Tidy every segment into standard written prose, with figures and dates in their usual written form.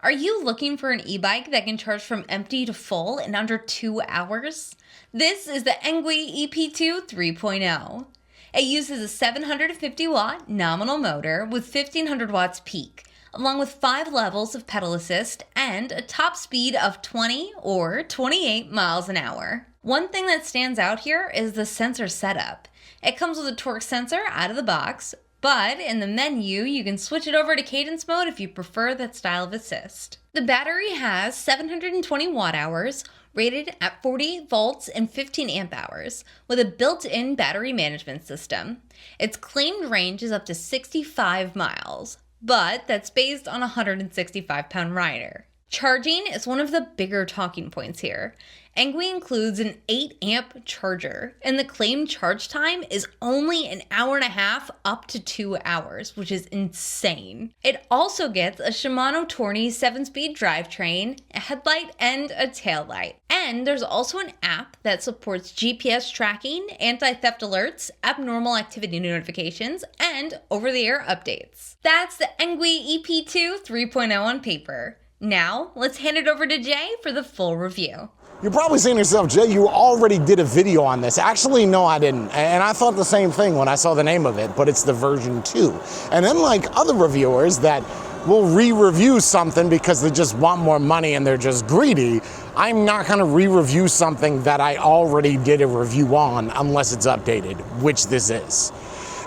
Are you looking for an e-bike that can charge from empty to full in under 2 hours? This is the Engwe EP-2 3.0. It uses a 750-watt nominal motor with 1500 watts peak, along with 5 levels of pedal assist and a top speed of 20 or 28 miles an hour. One thing that stands out here is the sensor setup. It comes with a torque sensor out of the box, but in the menu, you can switch it over to cadence mode if you prefer that style of assist. The battery has 720 watt hours, rated at 40 volts and 15 amp hours, with a built-in battery management system. Its claimed range is up to 65 miles, but that's based on a 165-pound rider. Charging is one of the bigger talking points here. Engwe includes an 8-amp charger, and the claimed charge time is only an hour and a half up to 2 hours, which is insane. It also gets a Shimano Tourney 7-speed drivetrain, a headlight, and a taillight. And there's also an app that supports GPS tracking, anti-theft alerts, abnormal activity notifications, and over-the-air updates. That's the Engwe EP-2 3.0 on paper. Now, let's hand it over to Jay for the full review. You're probably saying to yourself, Jay, you already did a video on this. Actually, no, I didn't. And I thought the same thing when I saw the name of it, but it's the version 2. And unlike other reviewers that will re-review something because they just want more money and they're just greedy, I'm not gonna re-review something that I already did a review on unless it's updated, which this is.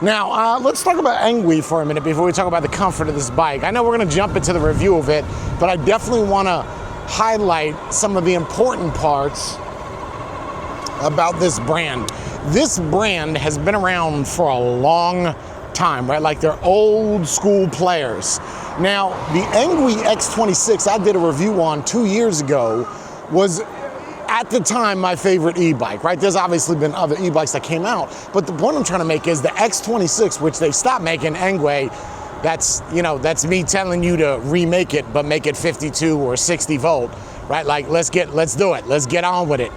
Now, let's talk about Engwe for a minute before we talk about the comfort of this bike. I know we're gonna jump into the review of it, but I definitely wanna highlight some of the important parts about this brand. This brand has been around for a long time, right? Like they're old school players. Now, the Engwe X26 I did a review on 2 years ago was at the time my favorite e-bike, right? There's obviously been other e-bikes that came out, but the point I'm trying to make is the X26, which they stopped making Engwe, that's me telling you to remake it, but make it 52 or 60 volt, right? Like, let's do it. Let's get on with it.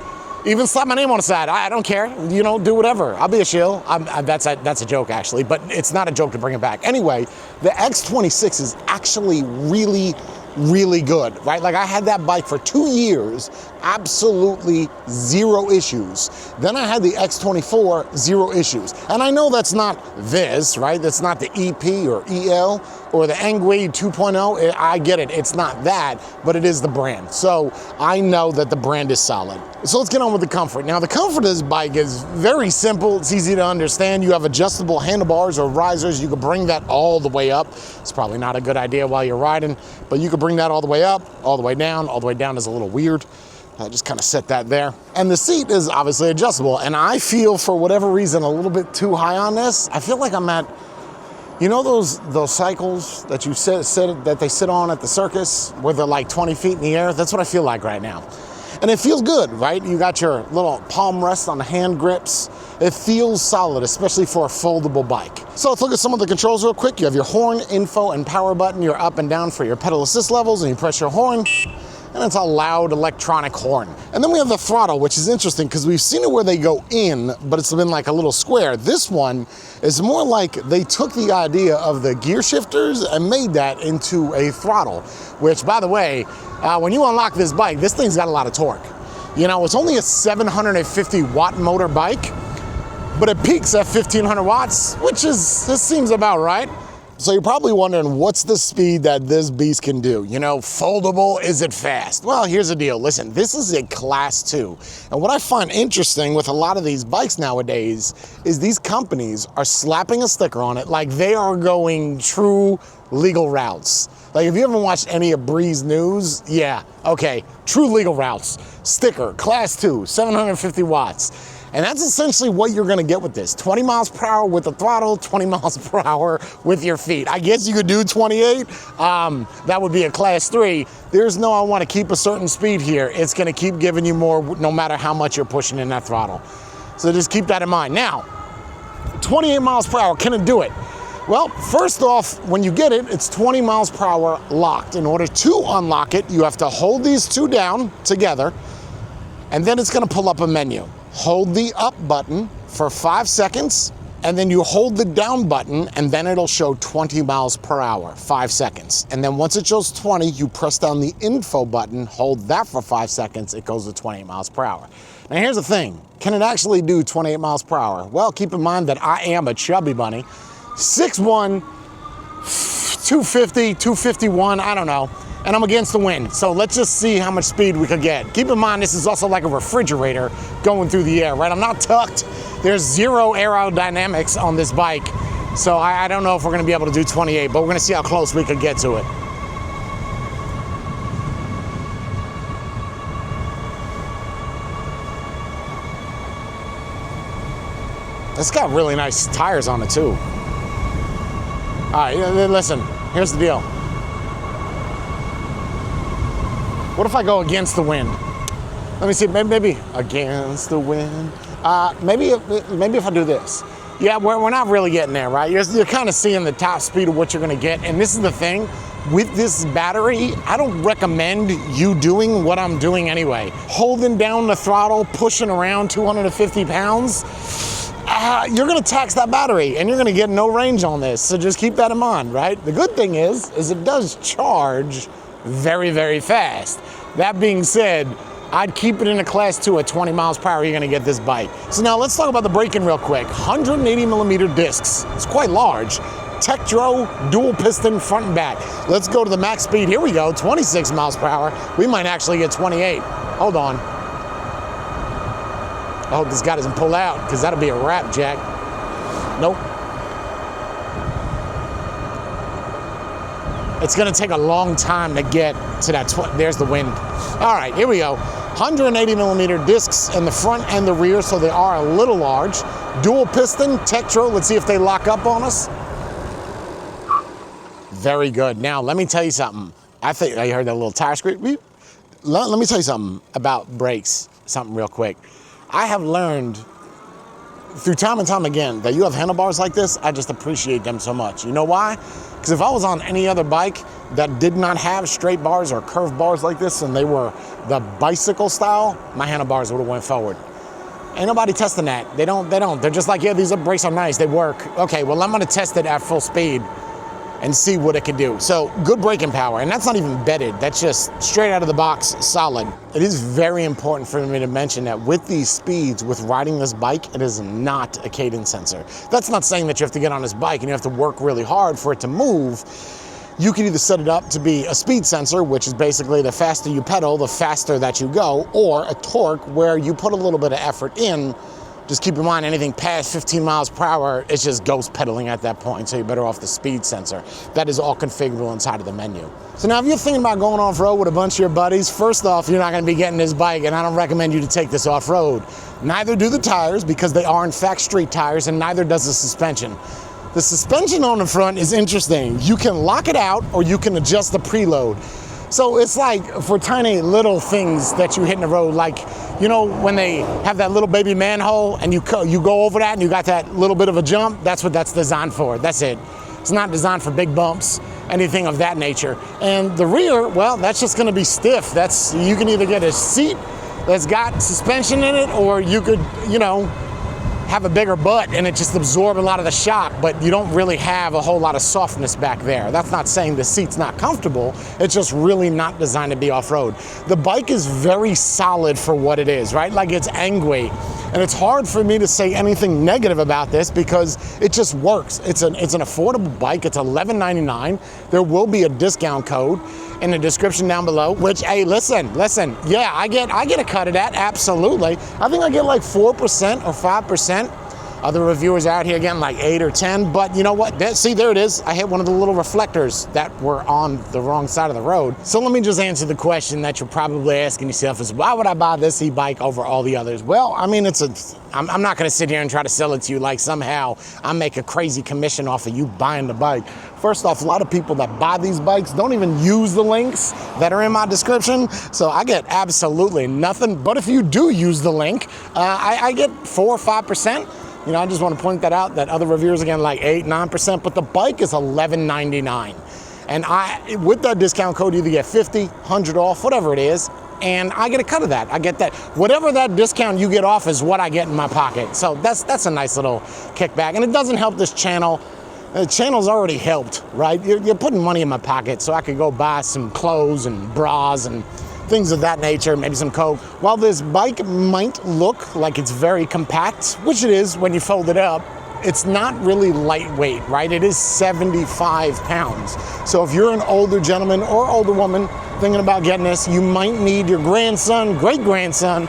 Even slap my name on the side. I don't care. Do whatever. I'll be a shill. That's a joke, actually, but it's not a joke to bring it back. Anyway, the X26 is actually really good, right? Like I had that bike for 2 years, absolutely zero issues. Then I had the X24, 0 issues. And I know that's not this, right? That's not the EP or EL or the Engwe 2.0. I get it, it's not that, but it is the brand. So I know that the brand is solid. So let's get on with the comfort. Now the comfort of this bike is very simple, it's easy to understand. You have adjustable handlebars or risers. You can bring that all the way up. It's probably not a good idea while you're riding, but you can bring that all the way up, all the way down. All the way down is a little weird. I just kind of set that there. And the seat is obviously adjustable. And I feel, for whatever reason, a little bit too high on this. I feel like I'm at, those cycles that that they sit on at the circus where they're like 20 feet in the air? That's what I feel like right now. And it feels good, right? You got your little palm rest on the hand grips. It feels solid, especially for a foldable bike. So let's look at some of the controls real quick. You have your horn, info, and power button. You're up and down for your pedal assist levels, and you press your horn, and it's a loud electronic horn. And then we have the throttle, which is interesting because we've seen it where they go in, but it's been like a little square. This one is more like they took the idea of the gear shifters and made that into a throttle, which, by the way, when you unlock this bike, this thing's got a lot of torque. It's only a 750 watt motor bike, but it peaks at 1500 watts, this seems about right. So you're probably wondering, what's the speed that this beast can do? Foldable, is it fast? Well, here's the deal. Listen, this is a class 2. And what I find interesting with a lot of these bikes nowadays is these companies are slapping a sticker on it like they are going true legal routes. Like, if you ever watched any of Breeze News, yeah, okay, true legal routes, sticker, class 2, 750 watts. And that's essentially what you're gonna get with this. 20 miles per hour with the throttle, 20 miles per hour with your feet. I guess you could do 28. That would be a class 3. There's no, I wanna keep a certain speed here. It's gonna keep giving you more no matter how much you're pushing in that throttle. So just keep that in mind. Now, 28 miles per hour, can it do it? Well, first off, when you get it, it's 20 miles per hour locked. In order to unlock it, you have to hold these two down together, and then it's gonna pull up a menu. Hold the up button for 5 seconds, and then you hold the down button, and then it'll show 20 miles per hour, 5 seconds. And then once it shows 20, you press down the info button, hold that for 5 seconds, it goes to 28 miles per hour. Now here's the thing, can it actually do 28 miles per hour? Well, keep in mind that I am a chubby bunny, 6'1", 250, 251, I don't know, and I'm against the wind. So let's just see how much speed we could get. Keep in mind, this is also like a refrigerator going through the air, right? I'm not tucked. There's zero aerodynamics on this bike. So I don't know if we're gonna be able to do 28, but we're gonna see how close we could get to it. It's got really nice tires on it too. All right, listen, here's the deal. What if I go against the wind? Let me see, maybe against the wind. Maybe if I do this. Yeah, we're not really getting there, right? You're kind of seeing the top speed of what you're gonna get, and this is the thing, with this battery, I don't recommend you doing what I'm doing anyway. Holding down the throttle, pushing around 250 pounds, you're gonna tax that battery and you're gonna get no range on this. So just keep that in mind, right? The good thing is it does charge very, very fast. That being said, I'd keep it in a class 2 at 20 miles per hour, you're gonna get this bike. So now let's talk about the braking real quick. 180 millimeter discs, it's quite large. Tektro, dual piston, front and back. Let's go to the max speed, here we go, 26 miles per hour. We might actually get 28, hold on. I hope this guy doesn't pull out, because that'll be a wrap, Jack. Nope. It's gonna take a long time to get to that, there's the wind. All right, here we go. 180 millimeter discs in the front and the rear, so they are a little large. Dual piston, Tektro, let's see if they lock up on us. Very good. Now, let me tell you something. I think, you heard that little tire squeak? Let me tell you something about brakes, something real quick. I have learned through time and time again that you have handlebars like this, I just appreciate them so much. You know why? Because if I was on any other bike that did not have straight bars or curved bars like this and they were the bicycle style, my handlebars would have went forward. Ain't nobody testing that. They don't. They're just like, yeah, these brakes are nice, they work. Okay, well, I'm gonna test it at full speed and see what it can do. So good braking power, and that's not even bedded, that's just straight out of the box, solid. It is very important for me to mention that with these speeds, with riding this bike, it is not a cadence sensor. That's not saying that you have to get on this bike and you have to work really hard for it to move. You can either set it up to be a speed sensor, which is basically the faster you pedal, the faster that you go, or a torque where you put a little bit of effort in. Just keep in mind, anything past 15 miles per hour, it's just ghost pedaling at that point, so you're better off the speed sensor. That is all configurable inside of the menu. So now if you're thinking about going off-road with a bunch of your buddies, first off, you're not gonna be getting this bike, and I don't recommend you to take this off-road. Neither do the tires, because they are in fact street tires, and neither does the suspension. The suspension on the front is interesting. You can lock it out, or you can adjust the preload. So it's like for tiny little things that you hit in the road, like, you know, when they have that little baby manhole and you go over that and you got that little bit of a jump, that's what that's designed for, that's it. It's not designed for big bumps, anything of that nature. And the rear, well, that's just gonna be stiff. You can either get a seat that's got suspension in it, or you could, you know, have a bigger butt and it just absorb a lot of the shock, but you don't really have a whole lot of softness back there. That's not saying the seat's not comfortable, it's just really not designed to be off-road. The bike is very solid for what it is, right? Like, it's Engwe, and it's hard for me to say anything negative about this because it just works. It's an affordable bike, it's $11.99. There will be a discount code in the description down below, which, hey, listen, yeah, I get a cut of that, absolutely. I think I get like 4% or 5%. Other reviewers out here getting like 8 or 10, but you know what? See, there it is. I hit one of the little reflectors that were on the wrong side of the road. So let me just answer the question that you're probably asking yourself is, why would I buy this e-bike over all the others? Well, I mean, I'm not gonna sit here and try to sell it to you like somehow I make a crazy commission off of you buying the bike. First off, a lot of people that buy these bikes don't even use the links that are in my description, so I get absolutely nothing. But if you do use the link, I get 4 or 5%. You know, I just want to point that out, that other reviewers are getting like 8, 9%, but the bike is $11.99. And with that discount code, you either get 50, 100 off, whatever it is, and I get a cut of that. I get that. Whatever that discount you get off is what I get in my pocket. So that's a nice little kickback. And it doesn't help this channel. The channel's already helped, right? You're putting money in my pocket so I could go buy some clothes and bras and things of that nature, maybe some Coke. While this bike might look like it's very compact, which it is when you fold it up, it's not really lightweight, right? It is 75 pounds. So if you're an older gentleman or older woman thinking about getting this, you might need your grandson, great-grandson,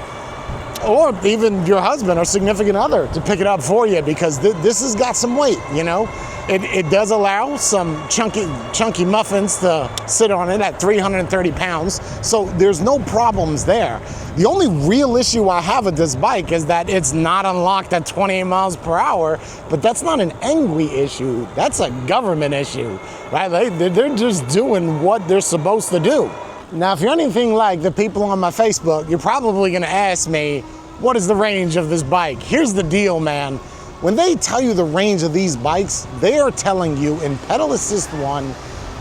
or even your husband or significant other to pick it up for you, because this has got some weight, you know? It does allow some chunky muffins to sit on it at 330 pounds, so there's no problems there. The only real issue I have with this bike is that it's not unlocked at 28 miles per hour, but that's not an Engwe issue, that's a government issue, right? They're just doing what they're supposed to do. Now, if you're anything like the people on my Facebook, you're probably gonna ask me, what is the range of this bike? Here's the deal, man. When they tell you the range of these bikes, they are telling you in pedal assist 1,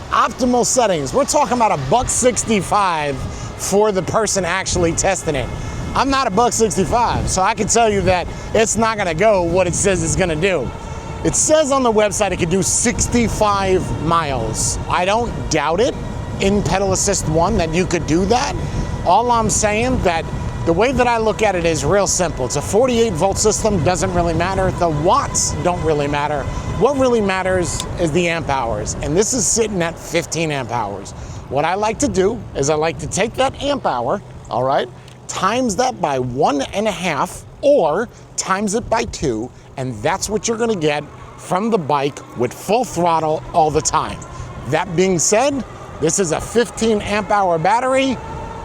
optimal settings. We're talking about $165 for the person actually testing it. I'm not $165, so I can tell you that it's not gonna go what it says it's gonna do. It says on the website it could do 65 miles. I don't doubt it in pedal assist 1 that you could do that. All I'm saying that the way that I look at it is real simple. It's a 48 volt system, doesn't really matter. The watts don't really matter. What really matters is the amp hours, and this is sitting at 15 amp hours. What I like to do is I like to take that amp hour, all right, times that by 1.5 or times it by 2, and that's what you're gonna get from the bike with full throttle all the time. That being said, this is a 15 amp hour battery,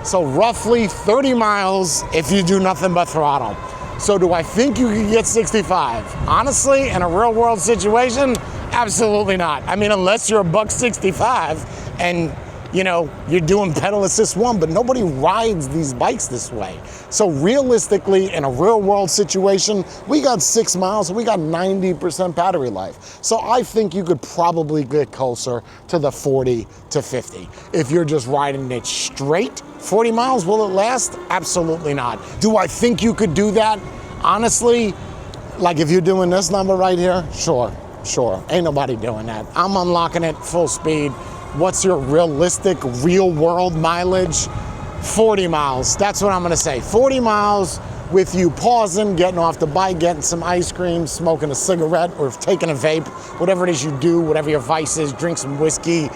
so roughly 30 miles if you do nothing but throttle. So do I think you can get 65? Honestly, in a real world situation, absolutely not. I mean, unless you're $165 and you know, you're doing pedal assist 1, but nobody rides these bikes this way. So realistically, in a real world situation, we got 6 miles, we got 90% battery life. So I think you could probably get closer to the 40 to 50. If you're just riding it straight, 40 miles, will it last? Absolutely not. Do I think you could do that? Honestly, like if you're doing this number right here, sure. Ain't nobody doing that. I'm unlocking it full speed. What's your realistic, real world mileage? 40 miles, that's what I'm gonna say. 40 miles with you pausing, getting off the bike, getting some ice cream, smoking a cigarette, or taking a vape, whatever it is you do, whatever your vice is, drink some whiskey,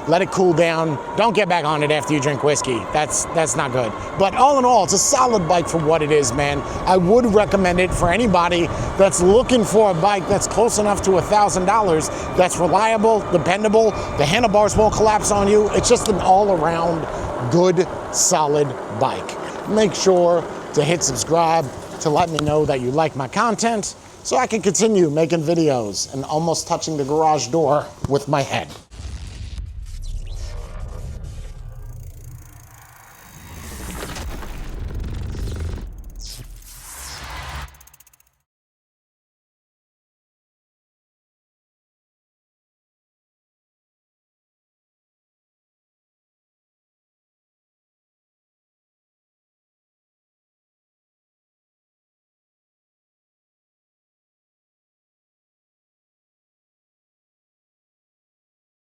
let it cool down. Don't get back on it after you drink whiskey. That's not good. But all in all, it's a solid bike for what it is, man. I would recommend it for anybody that's looking for a bike that's close enough to $1,000, that's reliable, dependable, the handlebars won't collapse on you. It's just an all-around good, solid bike. Make sure to hit subscribe to let me know that you like my content so I can continue making videos and almost touching the garage door with my head.